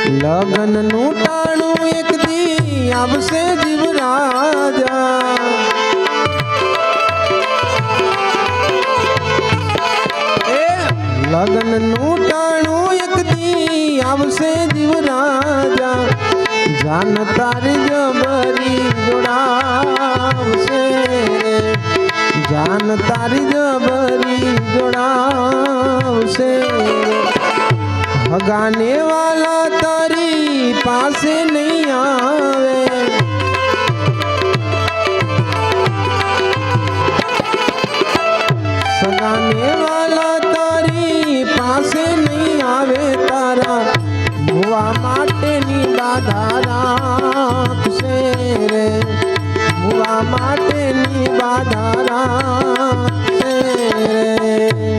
લગન નું ટાણું એક દી આવશે જીવરાજા લગન નું ટાણું એક દી આવશે જીવરાજા જાન તારી જબરી જોડાવશે જાન તારી જબરી જોડાવશે હગાને વાલા તારી પાસે નહીં આવે સગાને વાલા તારી પાસે નહીં આવે તારા મુવા માટેની બાધા રાખશે રે મુવા માટેની બાધા રાખશે રે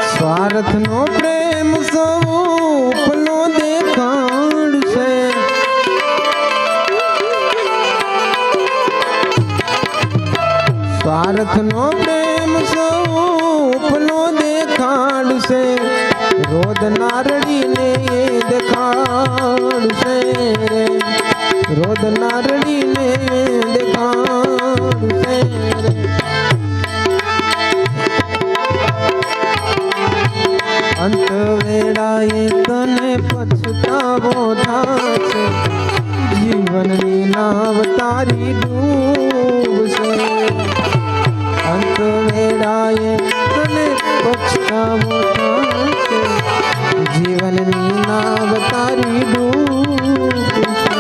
સ્વાર્થનો પ્રેમ સૌપનો દેખાડશે સ્વાર્થનો પ્રેમ સૌપનો દેખાડશે રોદ નારડીને દેખાડશે રે રોદ નારડીને દેખાડશે રે અંત વેળાએ તને પછતાવો થાશે જીવનની નાવ તારી ડૂબશે અંત વેળાએ તને પછતાવો થાશે જીવનની નાવ તારી ડૂબશે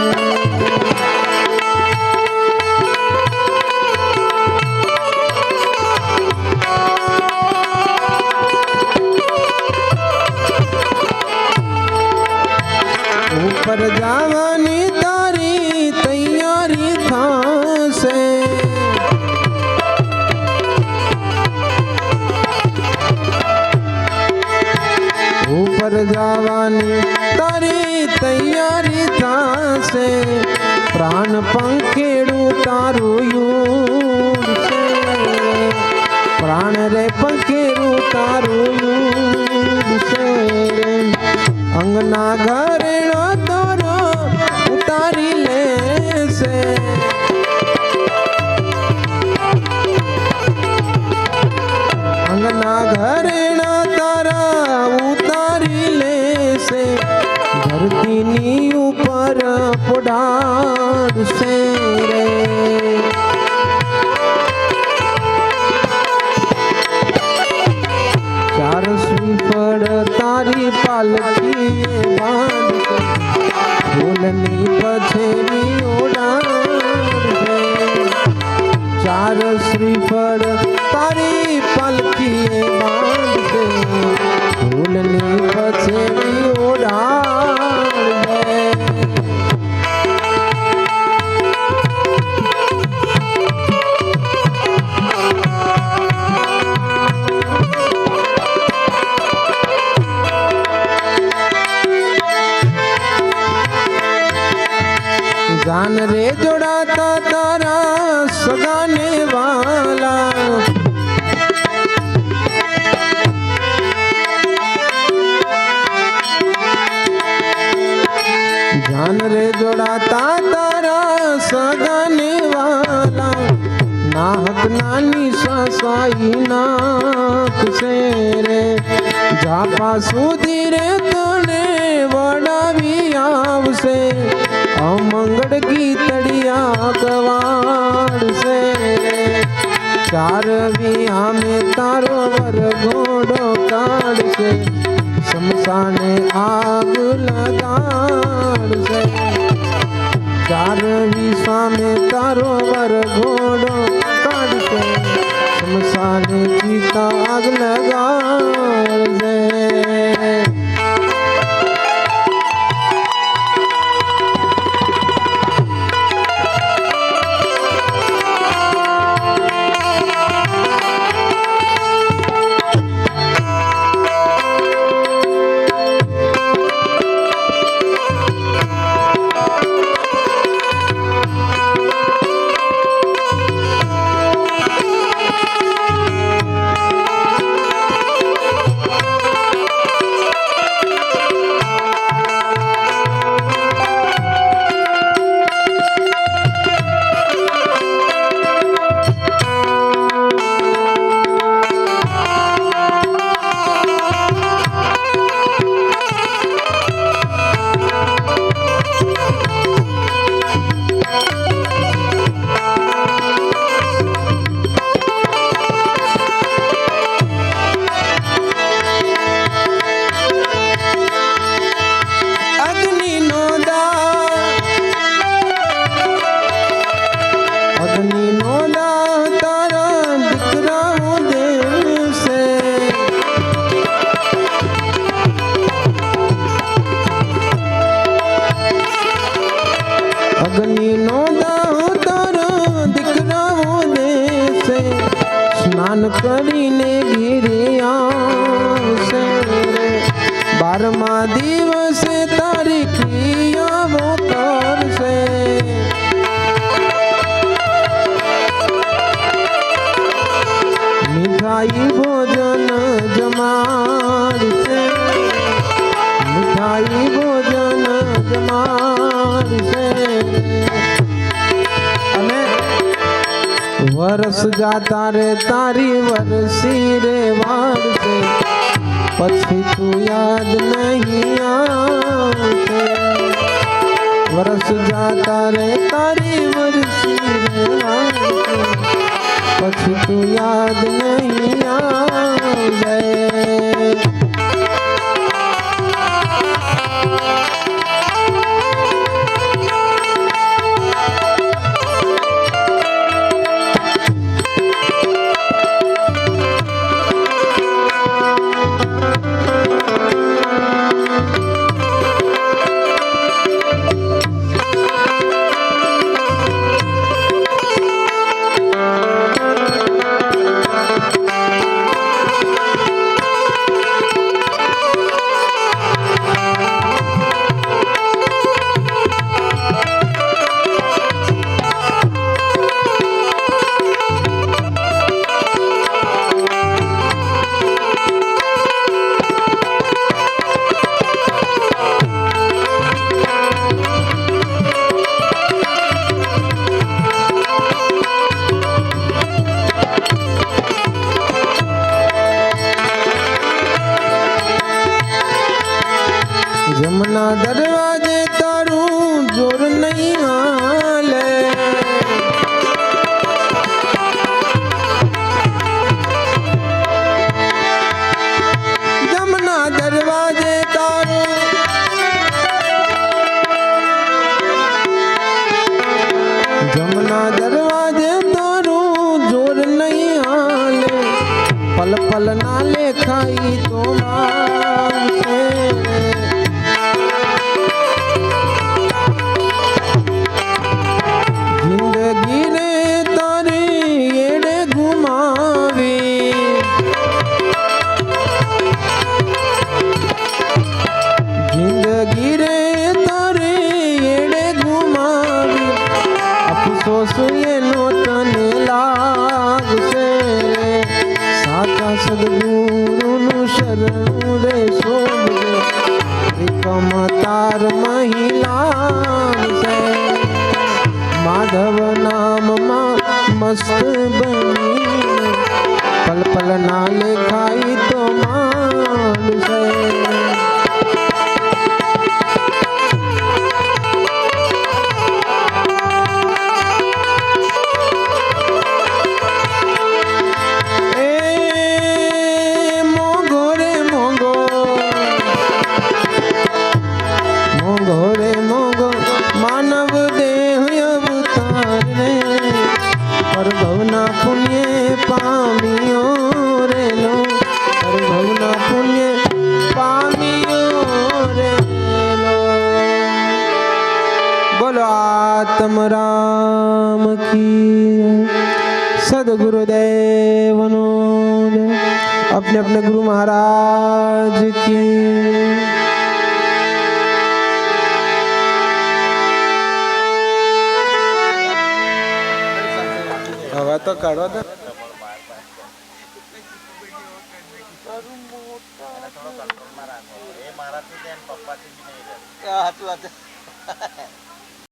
ઉપર જવાની તારી તૈયારી થાશે ઉપર જવાની તારી તૈયારી થાશે પ્રાણ પંખેડું તારું યુડશે પ્રાણ રે પંખેડું તારું યુડશે અંગના ઘરેણો તારો ઉતારી લેશે અંગના ઘરેણા તારા ઉતારી લેશે ધરતીની ઉપર પોડાડશે રે ચાર શ્રીફળ તારી પાલખીએ બાંધશે ફૂલની પછેરી ઓડાડશે ચાર શ્રીફળ તારી પાલખીએ બાંધશે ફૂલની પછેરી ઓડાડશે जान रे जोड़ाता तारा सगाने वाला जान रे जोड़ाता तारा सगाने वाला नाहक नानी ससाई नाक से रे जापा सुधी रे तने वडावी आवसे अमंगड़ की तड़िया गवाड़ से ચાર વિહા में તારો વર ઘોડો કાઢશે શમશાને આગ લગાડશે ચાર વિહા में તારો વર ઘોડો કાઢશે શમશાને ચિતા આગ લગાડશે અગ્નિનો દાહ તારો દીકરાઓ દેશે સ્નાન કરીને ઘેરે આવશે 12મા દિવસે તારી ક્રિયાઓ કરશે મીઠાઈ ભોજન જમાડશે મીઠાઈ ભોજન જમાડશે અને વરસ જાતા રે તારી વરસી રે વાળશે પછી તું યાદ નહીં આવશે વરસ જાતા રે તારી વરસી રે વાળશે પછી તું યાદ નહીં આવશે જમના દરવાજે તારું જોર નહીં હાલે જમના દરવાજે તારું જમના દરવાજે તારું જોર નહીં હાલે પલ પલ ના લેખાઈ તો મારશે જિંદગી રે તારી એડે ઘુમાવી જિંદગી રે તારી એડે ઘુમાવી અફસોસ એનો તને લાગશે સાચા સદગુરુનું શરણું રે શોભજે એકમ તાર મહિલા છે માધવ નામમાં મસ્ત બની પલ પલ ના લેખાઈ તો માનશે सदगुरुदेवनो जय। अपने अपने गुरु महाराज की। हवा तो काढवा था પપ્પાથી બી નહીં